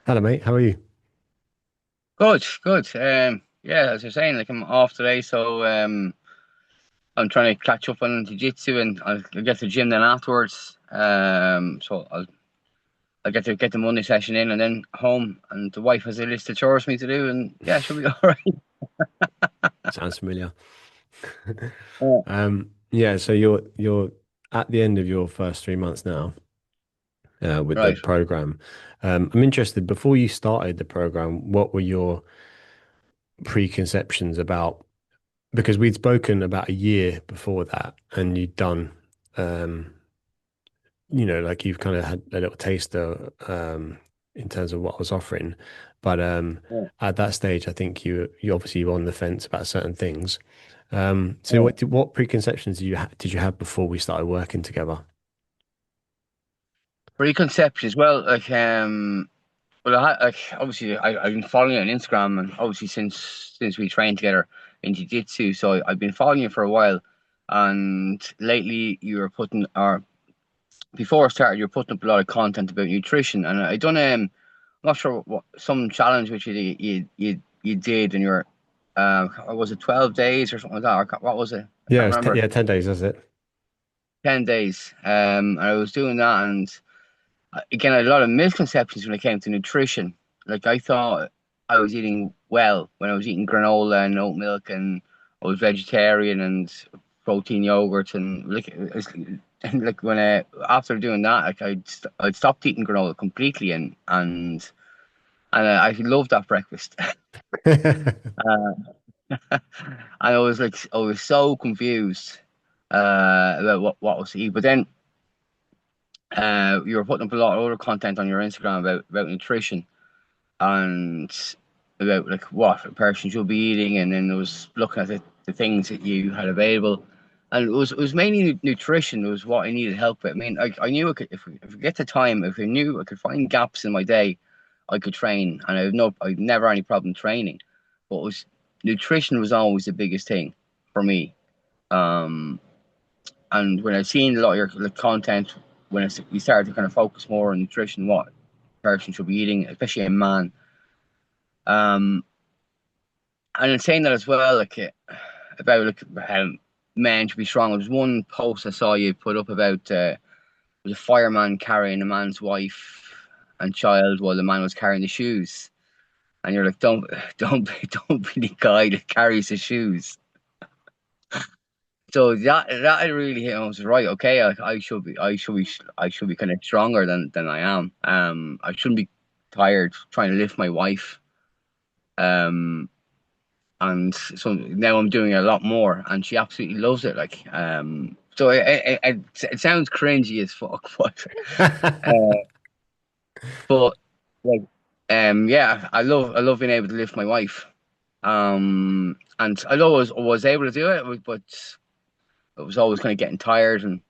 Hello, mate. How are you? Good, good. Yeah, as you're saying, like I'm off today, so I'm trying to catch up on jiu-jitsu, and I'll get to the gym then afterwards. So I'll get the Monday session in, and then home, and the wife has a list of chores for me to do, and yeah, she'll be all right. Sounds familiar. Yeah. Yeah, so you're at the end of your first 3 months now, with the Right. program. I'm interested, before you started the program, what were your preconceptions about, because we'd spoken about a year before that, and you'd done, um, like you've kind of had a little taster, in terms of what I was offering. But Yeah. at that stage, I think you obviously were on the fence about certain things. So Yeah. what preconceptions did you have before we started working together? Preconceptions. Well, like obviously I've been following you on Instagram, and obviously since we trained together in jiu-jitsu, so I've been following you for a while, and lately you were putting or before I started, you were putting up a lot of content about nutrition, and I done I'm not sure what some challenge which you did, and you're was it 12 days or something like that, or what was it? I Yeah, can't remember. yeah, 10 days, that's it. 10 days. And I was doing that, and again, I had a lot of misconceptions when it came to nutrition. Like I thought I was eating well when I was eating granola and oat milk, and I was vegetarian and protein yogurt, and and like when after doing that, like I'd stopped eating granola completely, and I loved that breakfast. And I was so confused about what was to eat. But then you were putting up a lot of other content on your Instagram about nutrition and about like what a person should be eating, and then there was looking at the things that you had available, and it was mainly nutrition was what I needed help with. I mean, I knew I could if I get the time, if I knew I could find gaps in my day, I could train, and I've never had any problem training, but nutrition was always the biggest thing for me. Um, and when I seen a lot of your like, content, we started to kind of focus more on nutrition, what a person should be eating, especially a man. Um, and in saying that as well, like about like how men should be strong. There was one post I saw you put up about was a fireman carrying a man's wife and child while the man was carrying the shoes, and you're like, don't be the guy that carries the shoes. So that really hit home. I was right. Okay, I should be kind of stronger than I am. I shouldn't be tired trying to lift my wife. Um, and so now I'm doing a lot more, and she absolutely loves it. Like, so it sounds cringy as fuck, uh, but like, yeah, I love being able to lift my wife. And I always was able to do it, but it was always kind of getting tired, and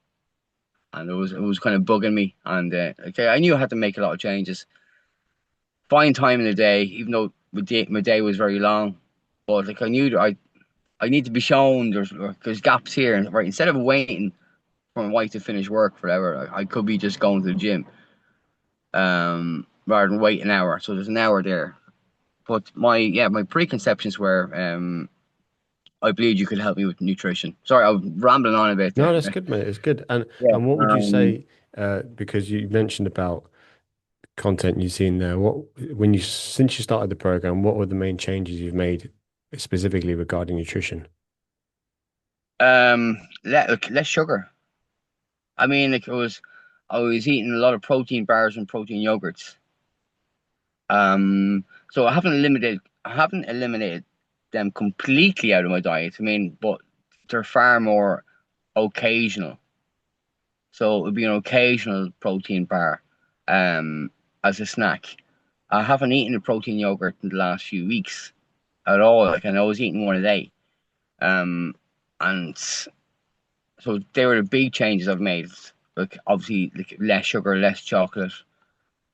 it was kind of bugging me. And okay, I knew I had to make a lot of changes, find time in the day, even though my day was very long. But like I knew that I need to be shown there's gaps here, and right instead of waiting for my wife to finish work forever, I could be just going to the gym, rather than wait an hour. So there's an hour there. But my preconceptions were I believe you could help me with nutrition. Sorry, I was rambling on a bit No, there. that's good, mate. It's good. Yeah. And what would you say, because you mentioned about content you've seen there, since you started the program, what were the main changes you've made specifically regarding nutrition? Less sugar. I mean, like I was eating a lot of protein bars and protein yogurts. So I haven't eliminated them completely out of my diet. I mean, but they're far more occasional. So it would be an occasional protein bar, um, as a snack. I haven't eaten a protein yogurt in the last few weeks at all. Like, and I was eating one a day. Um, and so they were the big changes I've made. Like obviously, like less sugar, less chocolate,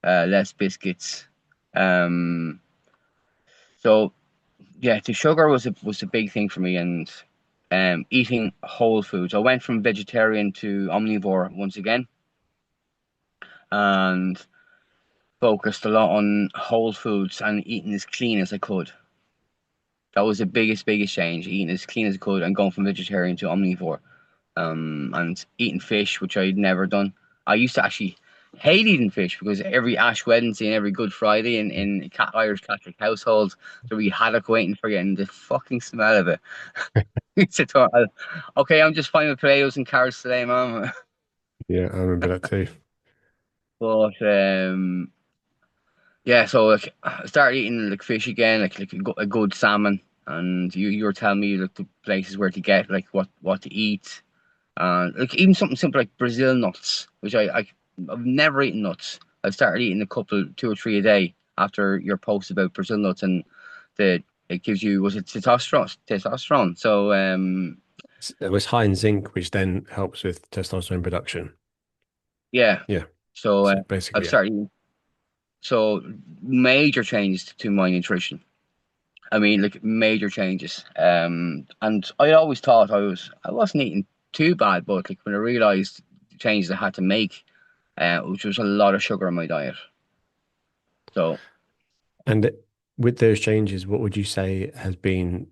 less biscuits. Um, so yeah, the sugar was a big thing for me, and eating whole foods. I went from vegetarian to omnivore once again, and focused a lot on whole foods and eating as clean as I could. That was the biggest change, eating as clean as I could and going from vegetarian to omnivore. And eating fish, which I'd never done. I used to actually hate eating fish because every Ash Wednesday and every Good Friday in Irish Catholic households, there would be haddock waiting for you, and the fucking smell of it. It's a okay, I'm just fine with potatoes and carrots today, mom. Yeah, I remember that too. But yeah, so like I started eating like fish again, like a good salmon, and you were telling me like the places where to get like what to eat. Like even something simple like Brazil nuts, which I've never eaten nuts. I've started eating a couple, two or three a day after your post about Brazil nuts, and the it gives you was it testosterone? Testosterone. So It was high in zinc, which then helps with testosterone production. yeah. Yeah. So So I've basically, yeah. started so major changes to my nutrition. I mean, like major changes. And I always thought I wasn't eating too bad, but like when I realized the changes I had to make, which was a lot of sugar in my diet. So And with those changes, what would you say has been,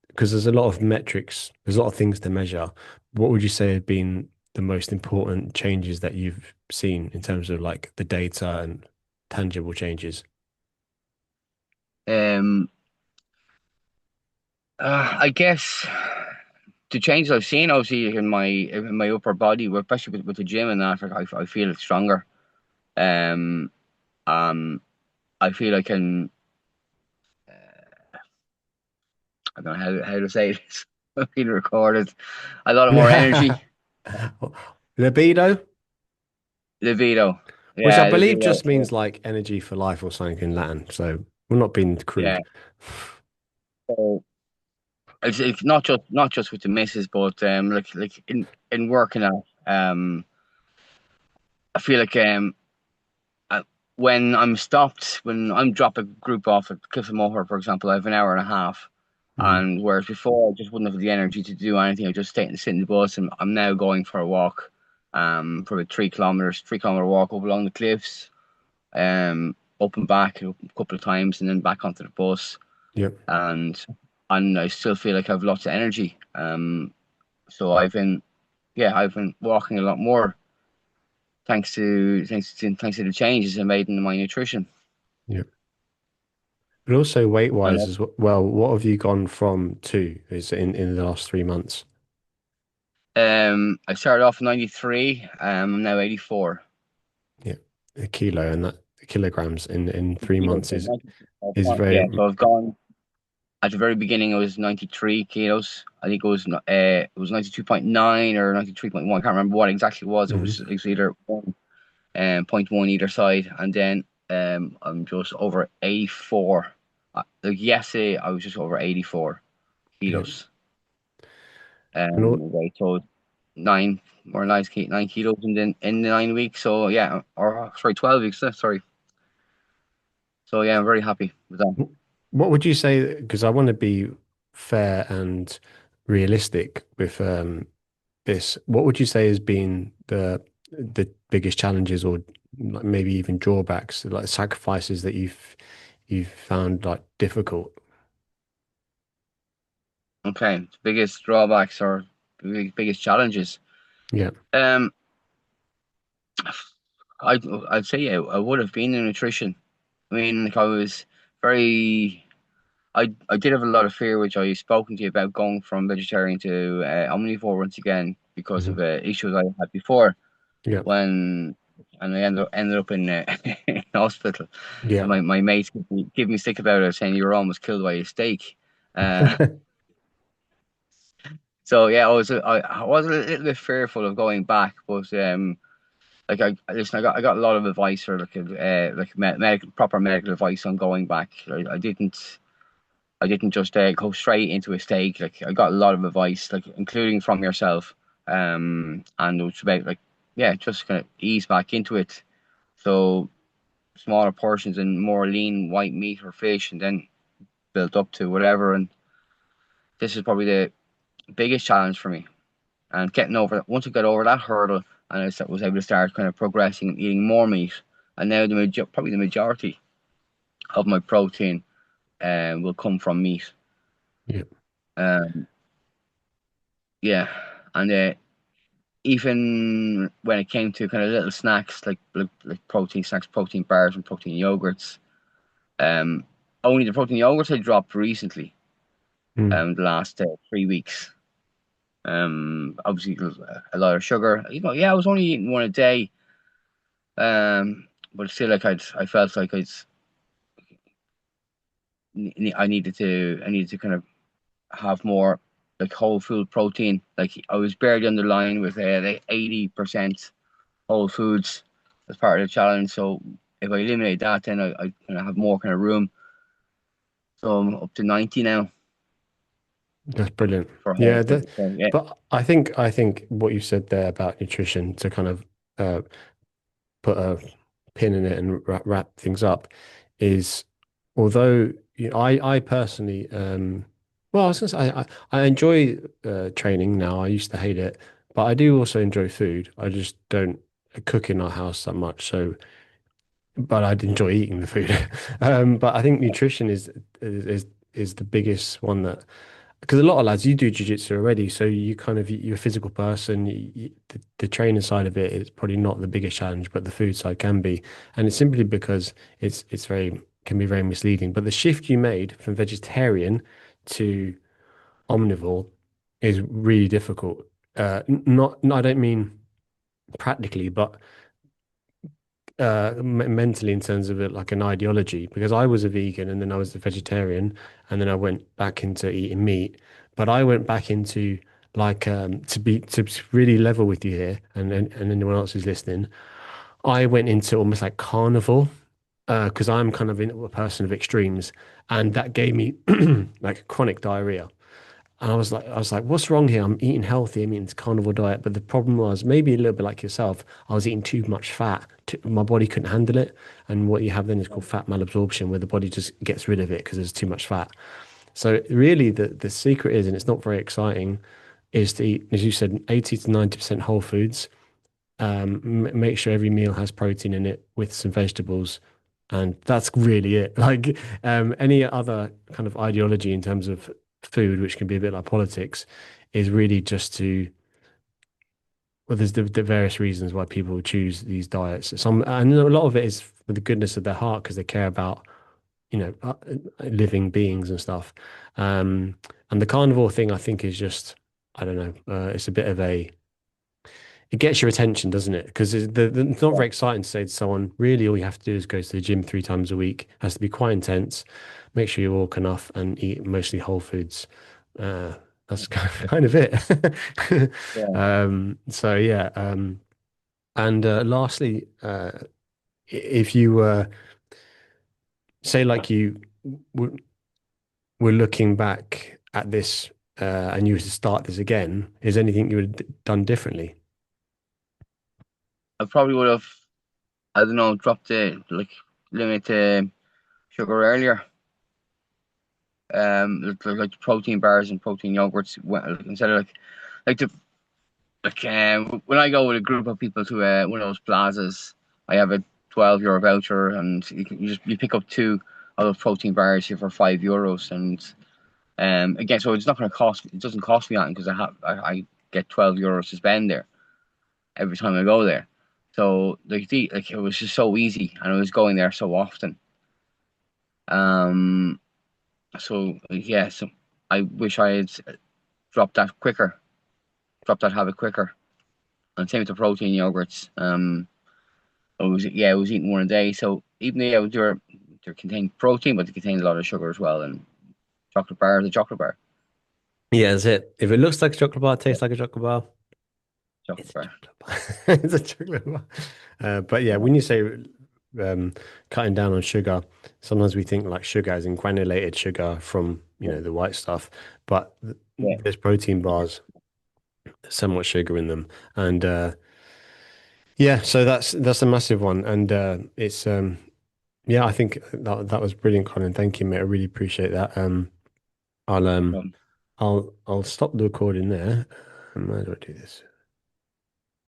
because there's a lot of metrics, there's a lot of things to measure. What would you say have been the most important changes that you've seen in terms of like the data and tangible changes? um, I guess the changes I've seen, obviously in my upper body, especially with the gym and that, like, I feel stronger. Um, um, I feel I can. I don't know how to say this. Being recorded. A lot of more energy. Libido, Libido. which I Yeah, believe libido. just means like energy for life or something in Latin. So we're not being Yeah. crude. So it's not just with the misses, but like in working out, I feel like uh, when I'm dropping a group off at Cliff and Moher, for example, I have an hour and a half. Mm, And whereas before I just wouldn't have the energy to do anything, I just sit in the bus, and I'm now going for a walk, for about 3 kilometers, 3 kilometer walk up along the cliffs, up and back a couple of times, and then back onto the bus, yep. and I still feel like I have lots of energy. So I've been walking a lot more thanks to the changes I made in my nutrition. Yep. But also weight And wise as well, what have you gone from to is in the last 3 months? I started off 93. I'm now 84. Yeah. A kilo and that kilograms in 3 months So is very yeah, so I've gone at the very beginning. It was 93 kilos. I think it was 92.9 or 93.1. I can't remember what exactly it was. mhm. It was either one point one either side, and then I'm just over 84. Like yesterday, I was just over 84 Yeah. kilos. And all, Weight, so nine more nice 9 kilos in the 9 weeks. So yeah, or sorry, 12 weeks. Sorry. So yeah, I'm very happy with that. what would you say, because I want to be fair and realistic with this, what would you say has been the biggest challenges or like maybe even drawbacks, like sacrifices that you've found like difficult? Okay, biggest drawbacks or biggest challenges. Yeah. Um, I'd say yeah, I would have been in nutrition. I mean, like I was very. I did have a lot of fear, which I've spoken to you about, going from vegetarian to omnivore once again because Mhm. of issues I had before. Yeah. When and I ended up in, in hospital. Yeah. And my mates give me stick about it, saying you were almost killed by a steak. Uh, so yeah, I was a little bit fearful of going back, but like listen, I got a lot of advice, or like medical proper medical advice on going back. I didn't just go straight into a steak. Like I got a lot of advice, like including from yourself, and it was about like yeah, just kind of ease back into it. So smaller portions and more lean white meat or fish, and then built up to whatever. And this is probably the biggest challenge for me. And getting over once I got over that hurdle, and was able to start kind of progressing and eating more meat. and now probably the majority of my protein will come from meat. Yeah. Um, yeah, and even when it came to kind of little snacks like protein snacks, protein bars, and protein yogurts, um, only the protein yogurts I dropped recently. Mm. The last 3 weeks. Obviously a lot of sugar. Yeah, I was only eating one a day. But still, like I felt like I needed to kind of have more like whole food protein. Like I was barely on the line with like 80% whole foods as part of the challenge. So if I eliminate that, then I kind of have more kind of room. So I'm up to 90 now That's brilliant. for whole Yeah, food. So yeah, but I think what you said there about nutrition to kind of put a pin in it and wrap things up is although I personally well I was gonna say I enjoy training now. I used to hate it, but I do also enjoy food. I just don't cook in our house that much. So but I'd enjoy eating the food. But I think nutrition is the biggest one that because a lot of lads you do jiu-jitsu already, so you kind of you're a physical person. The training side of it is probably not the biggest challenge, but the food side can be, and it's simply because it's very can be very misleading. But the shift you made from vegetarian to omnivore is really difficult. Not I don't mean practically, but mentally in terms of it like an ideology because I was a vegan and then I was a vegetarian and then I went back into eating meat but I went back into like to really level with you here and anyone else who's listening I went into almost like carnivore because I'm kind of a person of extremes and that gave me like chronic diarrhea and I was like, what's wrong here? I'm eating healthy. I mean, it's carnivore diet. But the problem was maybe a little bit like yourself. I was eating too much fat. My body couldn't handle it. And what you have then is called fat malabsorption, where the body just gets rid of it because there's too much fat. So really, the secret is, and it's not very exciting, is to eat, as you said, 80 to 90% whole foods. Make sure every meal has protein in it with some vegetables. And that's really it. Like any other kind of ideology in terms of food, which can be a bit like politics, is really just to, well, there's the various reasons why people choose these diets. Some, and a lot of it is for the goodness of their heart because they care about, living beings and stuff. Um, and the carnivore thing, I think, is just, I don't know, it's a bit of a, it gets your attention, doesn't it? Because it's not yeah, very exciting to say to someone, really, all you have to do is go to the gym 3 times a week. It has to be quite intense. Make sure you walk enough and eat mostly whole foods. That's kind of it. yeah. So yeah. And lastly, if you say like you w were looking back at this and you were to start this again, is anything you would have done differently? I probably would have, I don't know, dropped the like limit sugar earlier. Like protein bars and protein yogurts instead of like the like when I go with a group of people to one of those plazas, I have a €12 voucher, and you pick up two of those protein bars here for €5, and again, so it's not going to cost. It doesn't cost me anything because I get €12 to spend there every time I go there. So like it was just so easy, and I was going there so often. Um, so yeah, so I wish I had dropped that quicker, dropped that habit quicker. And same with the protein yogurts. I was eating one a day. So even though they contain protein, but they contain a lot of sugar as well. And chocolate bar is a chocolate bar. Yeah, that's it. If it looks like a chocolate bar, Yeah, tastes like a chocolate bar, chocolate it's a bar. chocolate bar. It's a chocolate bar. But yeah, Yeah, when you say cutting down on sugar, sometimes we think like sugar as in granulated sugar from, yeah, the white stuff, but yeah. there's protein bars, there's so much sugar in them. And yeah, so that's a massive one. And it's yeah, I think that was brilliant, Colin. Thank you, mate. I really appreciate that. I'll Um, I'll stop the recording there. How do I do this?